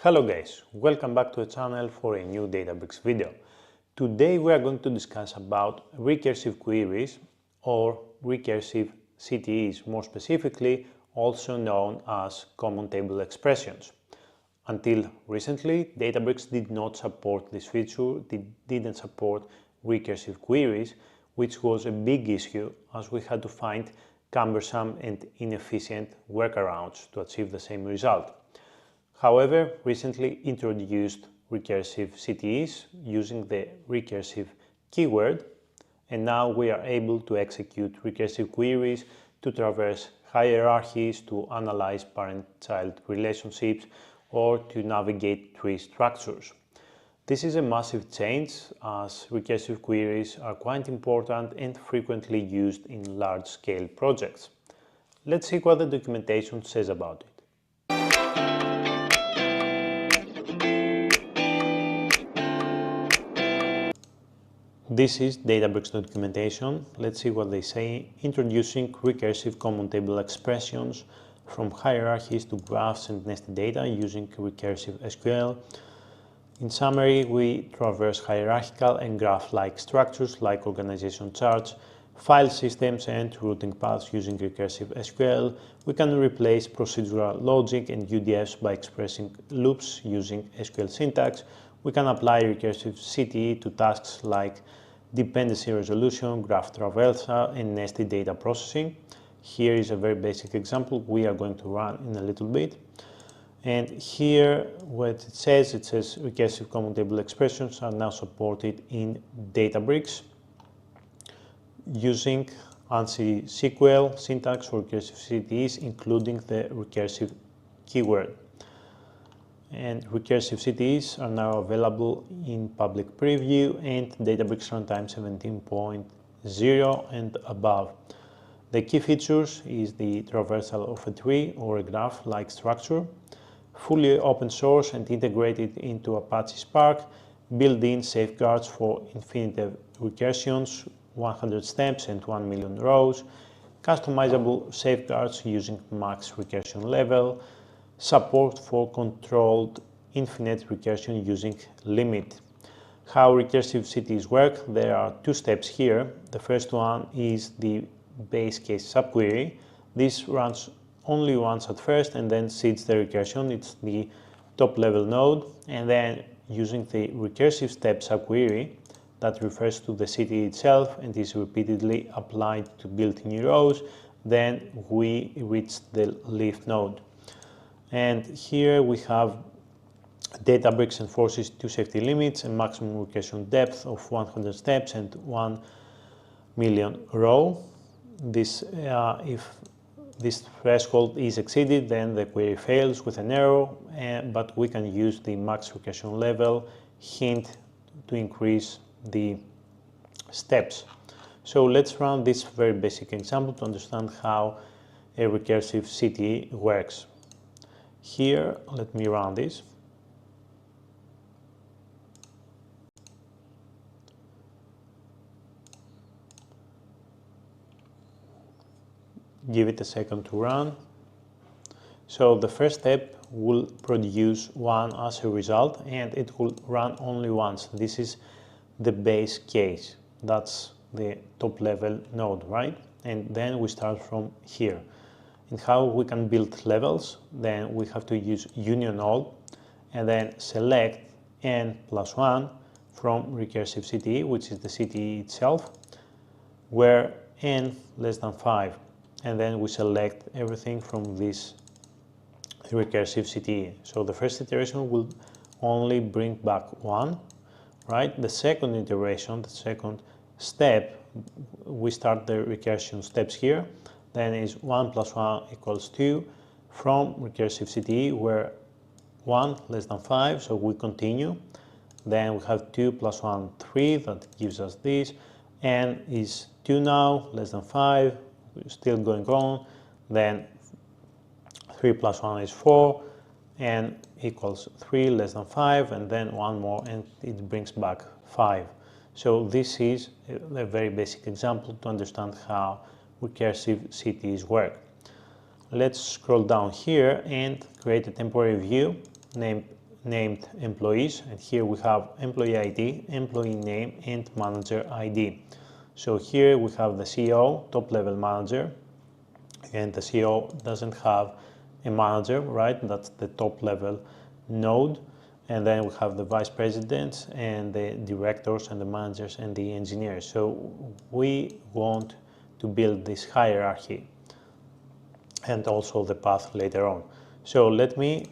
Hello guys, welcome back to the channel for a new Databricks video. Today we are going to discuss about recursive queries or recursive CTEs, more specifically also known as common table expressions. Until recently, Databricks did not support this feature, didn't support recursive queries, which was a big issue as we had to find cumbersome and inefficient workarounds to achieve the same result. However, recently introduced recursive CTEs using the recursive keyword, and now we are able to execute recursive queries to traverse hierarchies, to analyze parent-child relationships, or to navigate tree structures. This is a massive change as recursive queries are quite important and frequently used in large-scale projects. Let's see what the documentation says about it. This is Databricks documentation. Let's see what they say. Introducing recursive common table expressions from hierarchies to graphs and nested data using recursive SQL. In summary, we traverse hierarchical and graph-like structures like organization charts, file systems and routing paths using recursive SQL. We can replace procedural logic and UDFs by expressing loops using SQL syntax. We can apply recursive CTE to tasks like dependency resolution, graph traversal, and nested data processing. Here is a very basic example we are going to run in a little bit. And here what it says recursive common table expressions are now supported in Databricks using ANSI SQL syntax for recursive CTEs, including the recursive keyword. And recursive CTEs are now available in public preview and Databricks runtime 17.0 and above. The key features is the traversal of a tree or a graph-like structure, fully open source and integrated into Apache Spark, built-in safeguards for infinitive recursions, 100 steps and 1 million rows, customizable safeguards using max recursion level, support for controlled infinite recursion using limit. How recursive CTEs work? There are two steps here. The first one is the base case subquery. This runs only once at first and then seeds the recursion. It's the top level node, and then using the recursive step subquery that refers to the CTE itself and is repeatedly applied to build new rows, then we reach the lift node. And here we have Databricks enforces two safety limits, a maximum recursion depth of 100 steps and 1 million row. If this threshold is exceeded, then the query fails with an error, but we can use the max recursion level hint to increase the steps. So let's run this very basic example to understand how a recursive CTE works. Here, let me run this. Give it a second to run. So the first step will produce 1 as a result and it will run only once. This is the base case. That's the top level node, right? And then we start from here. And how we can build levels, then we have to use union all and then select n plus 1 from recursive CTE, which is the CTE itself, where n less than 5. And then we select everything from this recursive CTE. So the first iteration will only bring back 1, right? The second iteration, the second step, we start the recursion steps here. Then is 1 plus 1 equals 2 from recursive CTE, where 1 less than 5, so we continue. Then we have 2 plus 1, 3, that gives us this. N is 2 now, less than 5, we're still going on. Then 3 plus 1 is 4, n equals 3 less than 5, and then one more, and it brings back 5. So this is a very basic example to understand how recursive CTEs work. Let's scroll down here and create a temporary view named named employees, and here we have employee ID, employee name, and manager ID. So here we have the CEO, top level manager, and the CEO doesn't have a manager, right? That's the top level node. And then we have the vice presidents and the directors and the managers and the engineers. So we want to build this hierarchy and also the path later on. So let me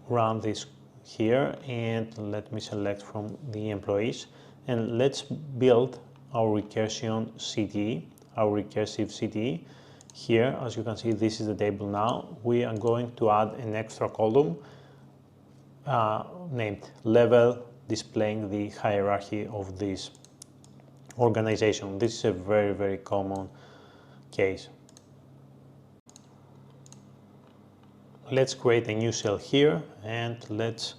run this here and let me select from the employees, and let's build our recursion CTE, our recursive CTE. Here, as you can see, this is the table now. We are going to add an extra column named level, displaying the hierarchy of this organization. This is a very, very common case. Let's create a new cell here and let's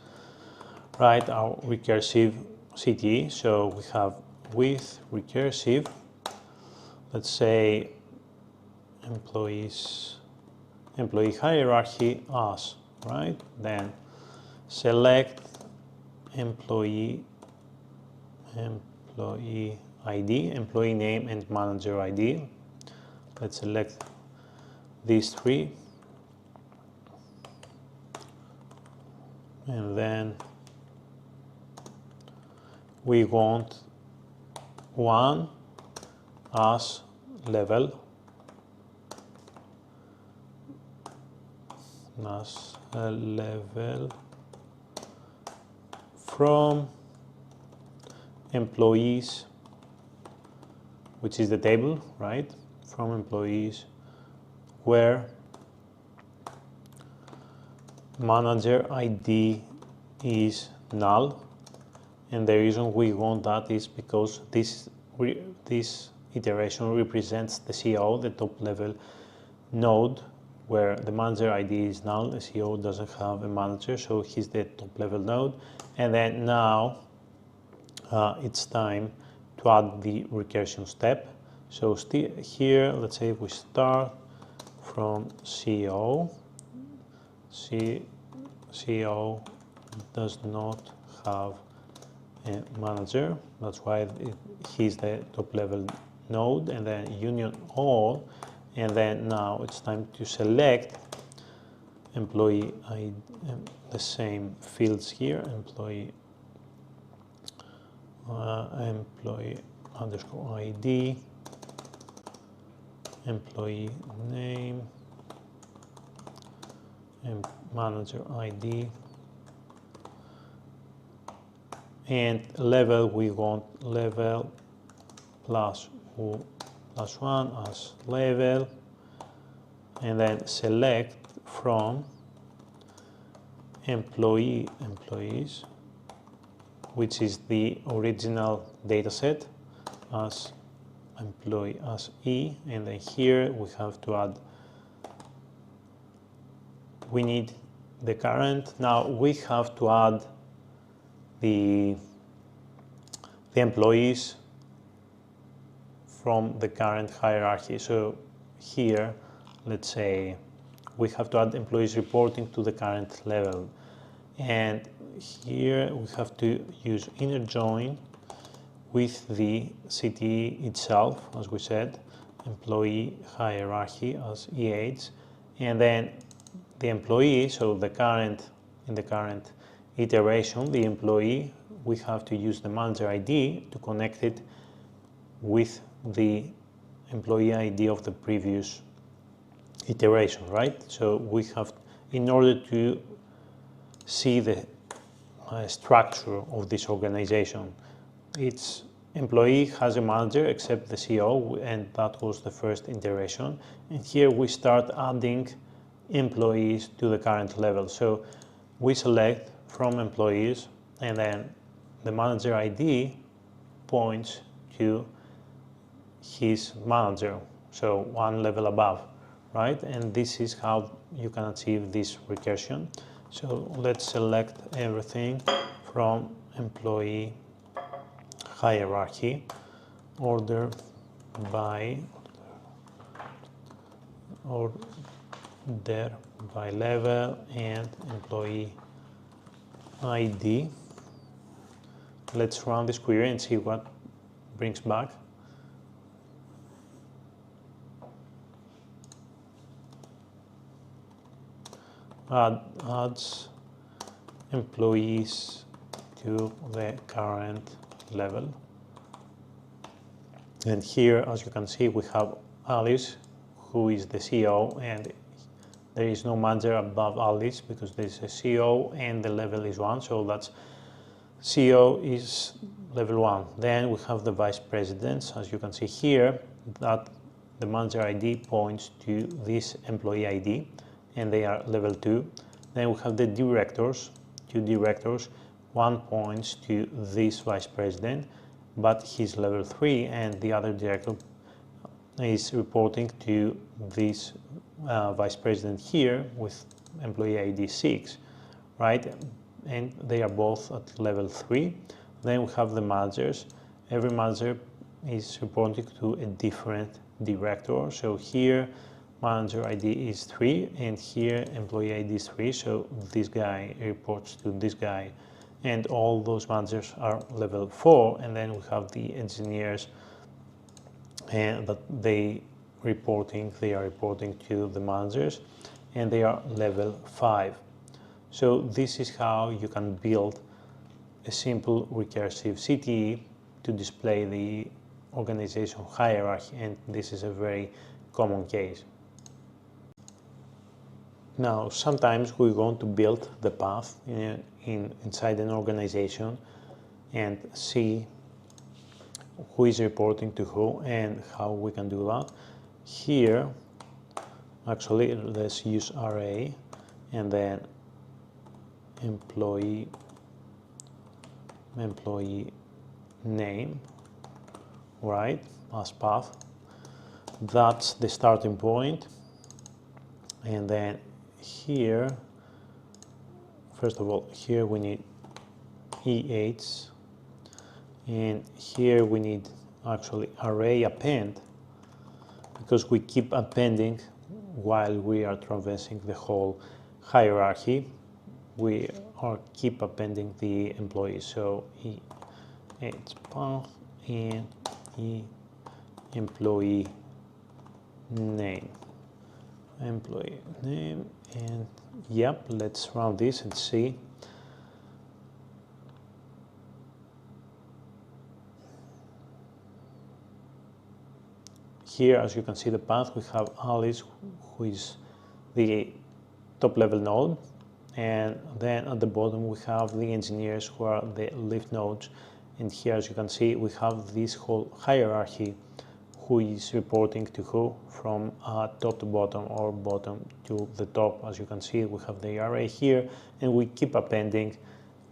write our recursive CTE. So we have with recursive, let's say employee hierarchy as, right? Then select employee ID, employee name, and manager ID. Let's select these three, and then we want one as level, as a level from employees, which is the table, right? From employees where manager ID is null, and the reason we want that is because this iteration represents the CEO, the top level node, where the manager ID is null. The CEO doesn't have a manager, so he's the top level node. And then now it's time to add the recursion step. So here, let's say we start from CEO. CEO does not have a manager, that's why he's the top level node, and then union all, and then now it's time to select employee ID, the same fields here, employee underscore ID, employee name, and manager ID, and level, we want level plus one as level, and then select from employees, which is the original data set, as employee as E, and then here we have to add, we need the current. Now we have to add the employees from the current hierarchy. So here, let's say we have to add employees reporting to the current level, and here we have to use inner join with the CTE itself, as we said, employee hierarchy as EH, and then the employee, so in the current iteration, the employee, we have to use the manager ID to connect it with the employee ID of the previous iteration, right? So we have, in order to see the structure of this organization, its employee has a manager except the CEO, and that was the first iteration. And here we start adding employees to the current level. So we select from employees, and then the manager ID points to his manager, so one level above, right? And this is how you can achieve this recursion. So let's select everything from employee hierarchy, order by level, and employee ID. Let's run this query and see what brings back. Adds employees to the current level. And here, as you can see, we have Alice, who is the CEO, and there is no manager above Alice because there is a CEO and the level is 1, so that's CEO is level 1. Then we have the vice presidents, as you can see here, that the manager ID points to this employee ID, and they are level 2. Then we have the directors, 2 directors, one points to this vice president, but he's level 3, and the other director is reporting to this vice president here with employee ID 6, right? And they are both at level 3. Then we have the managers. Every manager is reporting to a different director. So here manager ID is 3, and here employee ID is 3, so this guy reports to this guy, and all those managers are level 4. And then we have the engineers, and that they are reporting to the managers, and they are level 5. So this is how you can build a simple recursive CTE to display the organization hierarchy, and this is a very common case. Now, sometimes we want to build the path inside an organization and see who is reporting to who and how we can do that. Here, actually, let's use array and then employee name, right, as path. That's the starting point. And then here, first of all, here we need EH, and here we need actually array append, because we keep appending while we are traversing the whole hierarchy. We are keep appending the employees. So EH path and employee name. And yep, let's run this and see. Here, as you can see the path, we have Alice, who is the top level node, and then at the bottom we have the engineers, who are the lift nodes. And here, as you can see, we have this whole hierarchy, who is reporting to who from top to bottom or bottom to the top. As you can see, we have the array here, and we keep appending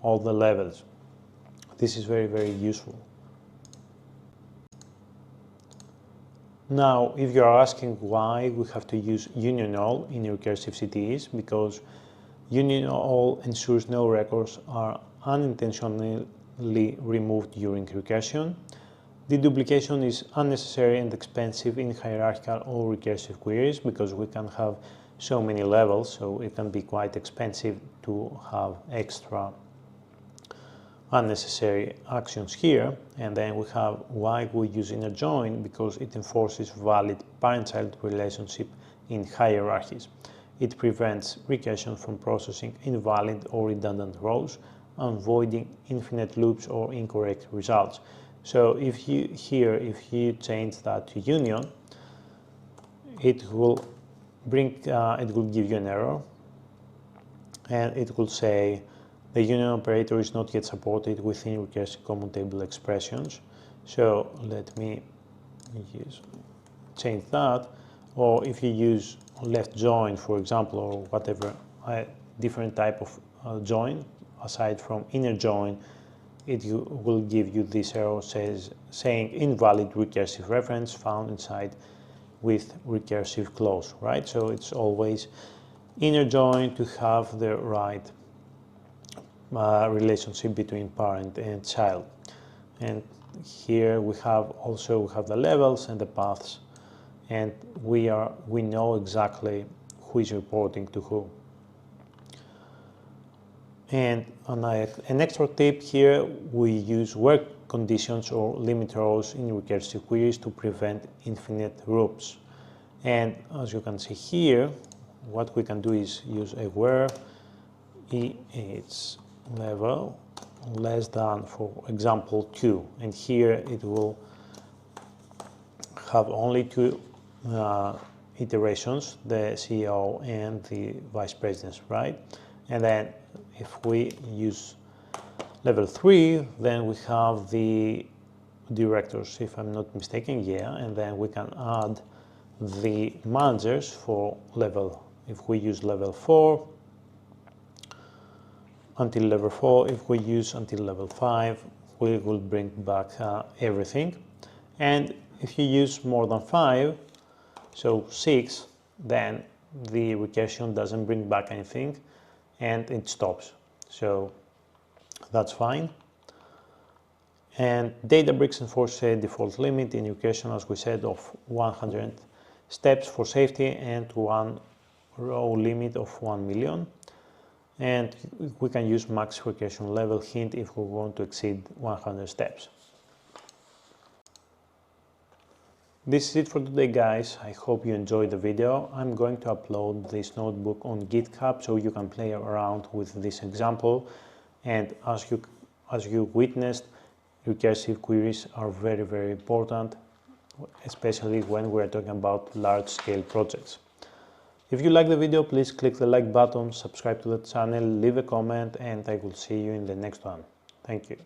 all the levels. This is very, very useful. Now, if you are asking why we have to use union all in recursive CTEs, because union all ensures no records are unintentionally removed during recursion. Deduplication is unnecessary and expensive in hierarchical or recursive queries because we can have so many levels, so it can be quite expensive to have extra unnecessary actions here. And then we have why we use inner join, because it enforces valid parent-child relationship in hierarchies. It prevents recursion from processing invalid or redundant rows, avoiding infinite loops or incorrect results. So if you change that to union, it will give you an error, and it will say the union operator is not yet supported within recursive common table expressions. So let me change that. Or if you use left join, for example, or whatever different type of join aside from inner join, it will give you this error saying invalid recursive reference found inside with recursive clause, right? So it's always inner join to have the right relationship between parent and child. And here we have the levels and the paths, and we know exactly who is reporting to who. And on an extra tip here, we use where conditions or limit rows in recursive queries to prevent infinite loops. And as you can see here, what we can do is use a where its level less than, for example, 2. And here it will have only two iterations, the CEO and the vice presidents, right? And then if we use level 3, then we have the directors, if I'm not mistaken, yeah, and then we can add the managers for level, if we use level 4, until level 4, if we use until level 5, we will bring back everything. And if you use more than 5, so 6, then the recursion doesn't bring back anything and it stops. So that's fine. And Databricks enforces a default limit in recursion, as we said, of 100 steps for safety and one row limit of 1 million. And we can use max recursion level hint if we want to exceed 100 steps. This is it for today, guys. I hope you enjoyed the video. I'm going to upload this notebook on GitHub so you can play around with this example. And as you witnessed, recursive queries are very, very important, especially when we're talking about large-scale projects. If you like the video, please click the like button, subscribe to the channel, leave a comment, and I will see you in the next one. Thank you.